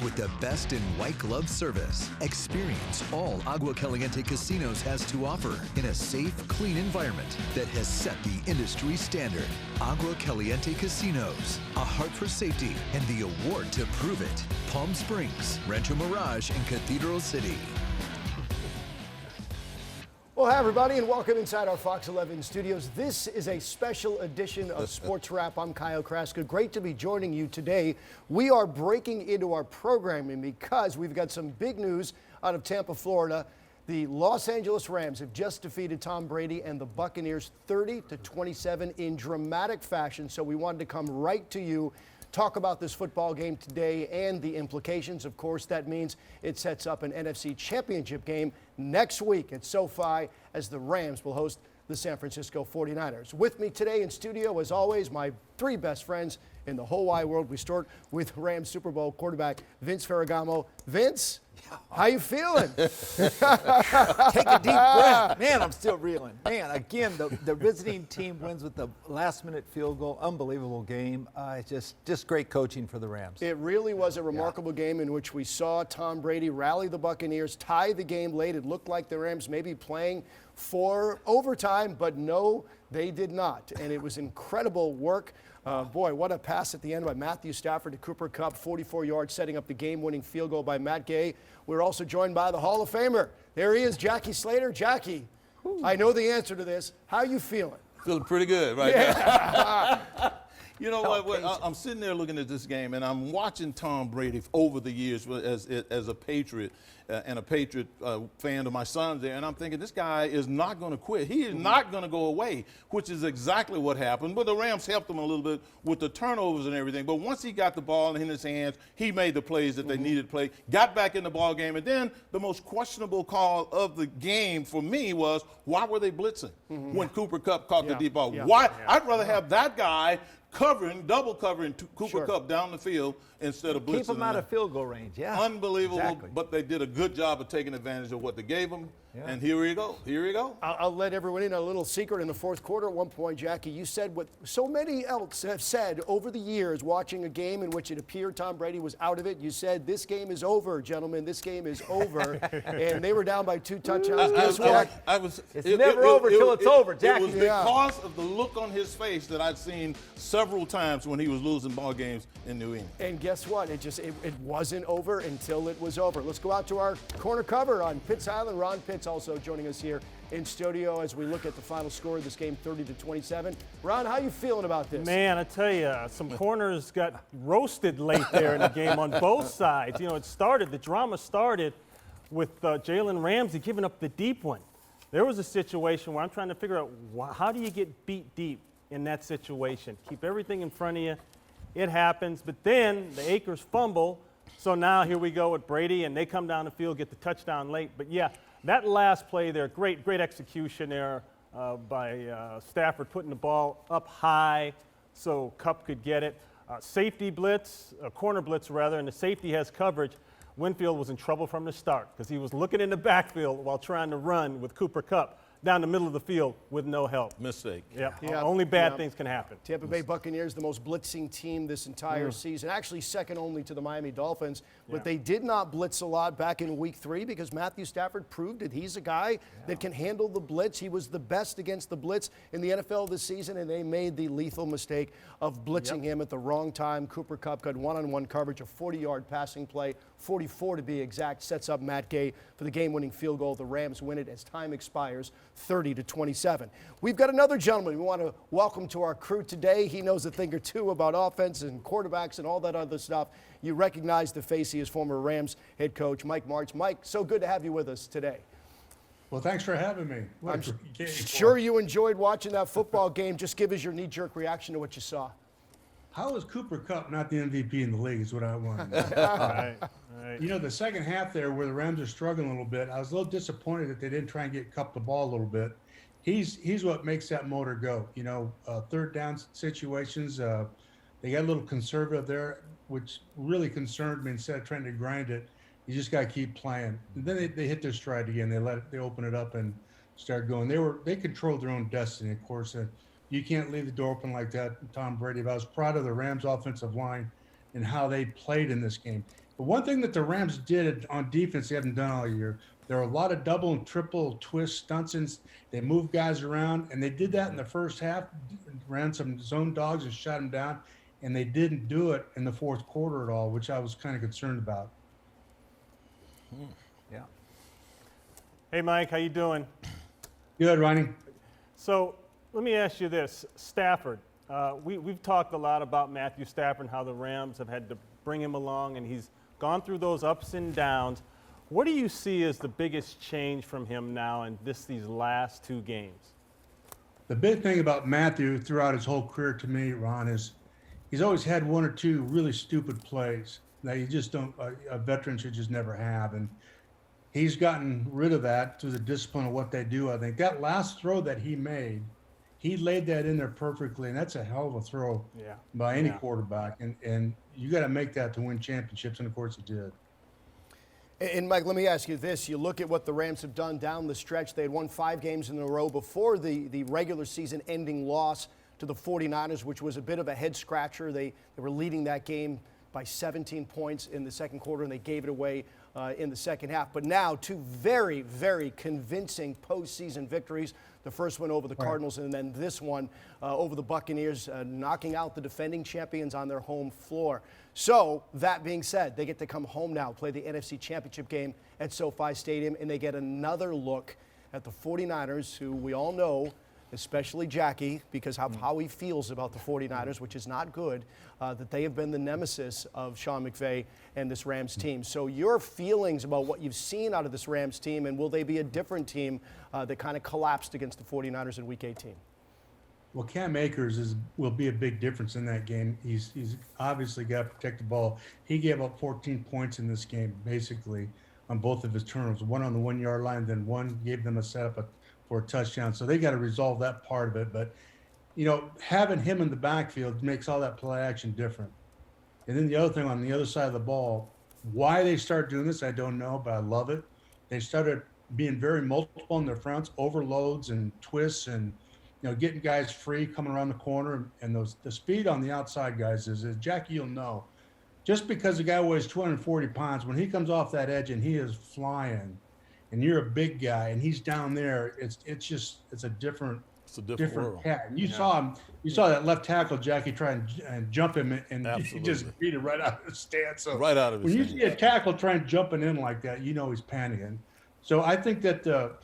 with the best in white glove service. Experience all Agua Caliente Casinos has to offer in a safe, clean environment that has set the industry standard. Agua Caliente Casinos, a heart for safety and the award to prove it. Palm Springs, Rancho Mirage, and Cathedral City. Well, hi, everybody, and welcome inside our Fox 11 studios. This is a special edition of Sports Wrap. I'm Kyle Kraska. Great to be joining you today. We are breaking into our programming because we've got some big news out of Tampa, Florida. The Los Angeles Rams have just defeated Tom Brady and the Buccaneers 30-27 in dramatic fashion. So we wanted to come right to you, talk about this football game today and the implications. Of course, that means it sets up an NFC Championship game next week at SoFi as the Rams will host the San Francisco 49ers. With me today in studio, as always, my three best friends in the whole wide world. We start with Rams Super Bowl quarterback Vince Ferragamo. Vince, how you feeling? Take a deep breath. Man, I'm still reeling. Man, again, the visiting team wins with the last-minute field goal. Unbelievable game. Just great coaching for the Rams. It really was a remarkable game in which we saw Tom Brady rally the Buccaneers, tie the game late. It looked like the Rams may be playing for overtime, but no, they did not. And it was incredible work. Boy, what a pass at the end by Matthew Stafford to Cooper Kupp, 44 yards, setting up the game-winning field goal by Matt Gay. We're also joined by the Hall of Famer. There he is, Jackie Slater. Jackie, I know the answer to this. How you feeling? Feeling pretty good right now. You know what? I'm sitting there looking at this game, and I'm watching Tom Brady over the years as a Patriot and a Patriot fan of my son's there, and I'm thinking this guy is not going to quit. He is not going to go away, which is exactly what happened. But the Rams helped him a little bit with the turnovers and everything. But once he got the ball in his hands, he made the plays that they needed to play, got back in the ball game, and then the most questionable call of the game for me was, why were they blitzing when Cooper Kupp caught the deep ball? Why? I'd rather have that guy double covering Cooper Kupp down the field instead of blitzing. Keep him out of field goal range, yeah. Unbelievable, exactly. But they did a good job of taking advantage of what they gave them. Yeah. And here we go. I'll let everyone in a little secret. In the fourth quarter, at one point, Jackie, you said what so many else have said over the years, watching a game in which it appeared Tom Brady was out of it. You said, this game is over, gentlemen. This game is over. And they were down by 2 touchdowns. Guess what? It's never over till it's over, Jackie. It was because of the look on his face that I'd seen several times when he was losing ball games in New England. And guess what? It wasn't over until it was over. Let's go out to our corner cover on Pitts Island. Ron Pitts also joining us here in studio as we look at the final score of this game, 30-27. Ron, how you feeling about this? Man, I tell you, some corners got roasted late there in the game on both sides. You know, the drama started with Jalen Ramsey giving up the deep one. There was a situation where I'm trying to figure out how do you get beat deep in that situation? Keep everything in front of you. It happens, but then the Akers fumble. So now here we go with Brady, and they come down the field, get the touchdown late. But yeah, that last play there, great execution there by Stafford, putting the ball up high so Kupp could get it. Safety blitz, corner blitz rather, and the safety has coverage. Winfield was in trouble from the start because he was looking in the backfield while trying to run with Cooper Kupp down the middle of the field with no help. Mistake. Yeah. Only bad things can happen. Tampa Bay Buccaneers, the most blitzing team this entire season, actually second only to the Miami Dolphins. But they did not blitz a lot back in week 3 because Matthew Stafford proved that he's a guy that can handle the blitz. He was the best against the blitz in the NFL this season, and they made the lethal mistake of blitzing him at the wrong time. Cooper Kupp got one-on-one coverage, a 40-yard passing play, 44 to be exact, sets up Matt Gay for the game-winning field goal. The Rams win it as time expires, 30-27. We've got another gentleman we want to welcome to our crew today. He knows a thing or two about offense and quarterbacks and all that other stuff. You recognize the face. He is former Rams head coach Mike Martz. Mike, so good to have you with us today. Well, thanks for having me. I'm sure you enjoyed watching that football game. Just give us your knee-jerk reaction to what you saw. How is Cooper Kupp not the MVP in the league is what I want to know. Right. You know, the second half there where the Rams are struggling a little bit, I was a little disappointed that they didn't try and get Kupp the ball a little bit. He's what makes that motor go. You know, third down situations, they got a little conservative there, which really concerned me. Instead of trying to grind it, you just got to keep playing. And then they hit their stride again. They open it up and start going. They controlled their own destiny, of course. You can't leave the door open like that, Tom Brady. But I was proud of the Rams offensive line and how they played in this game. But one thing that the Rams did on defense they haven't done all year, there are a lot of double and triple twist stunts. They moved guys around, and they did that in the first half, ran some zone dogs and shut them down, and they didn't do it in the fourth quarter at all, which I was kind of concerned about. Yeah. Hey, Mike, how you doing? Good, Ronnie. So let me ask you this, Stafford. We've talked a lot about Matthew Stafford and how the Rams have had to bring him along, and he's gone through those ups and downs. What do you see as the biggest change from him now in these last 2 games? The big thing about Matthew throughout his whole career to me, Ron, is he's always had 1 or 2 really stupid plays that you just don't, a veteran should just never have. And he's gotten rid of that through the discipline of what they do. I think that last throw that he made, he laid that in there perfectly, and that's a hell of a throw by any quarterback. And you got to make that to win championships, and of course he did. And Mike, let me ask you this. You look at what the Rams have done down the stretch. They had won 5 games in a row before the regular season ending loss to the 49ers, which was a bit of a head scratcher. They were leading that game by 17 points in the second quarter, and they gave it away in the second half. But now 2 very, very convincing postseason victories. The first one over the Cardinals, and then this one over the Buccaneers, knocking out the defending champions on their home floor. So, that being said, they get to come home now, play the NFC Championship game at SoFi Stadium, and they get another look at the 49ers, who we all know, especially Jackie, because of how he feels about the 49ers, which is not good, that they have been the nemesis of Sean McVay and this Rams team. So your feelings about what you've seen out of this Rams team, and will they be a different team that kind of collapsed against the 49ers in Week 18? Well, Cam Akers will be a big difference in that game. He's obviously got to protect the ball. He gave up 14 points in this game, basically, on both of his turnovers. One on the 1-yard line, then one gave them a setup for a touchdown. So they got to resolve that part of it. But, you know, having him in the backfield makes all that play action different. And then the other thing on the other side of the ball, why they started doing this, I don't know, but I love it. They started being very multiple in their fronts, overloads and twists, and you know, getting guys free coming around the corner, and the speed on the outside guys is Jackie, you'll know, just because the guy weighs 240 pounds, when he comes off that edge and he is flying, and you're a big guy and he's down there, it's a different world. cat. And you saw that left tackle Jackie try and jump him, and he just beat it right out of his stance. So right out of his when you hand. see a tackle trying jumping in like that, you know he's panicking. So I think that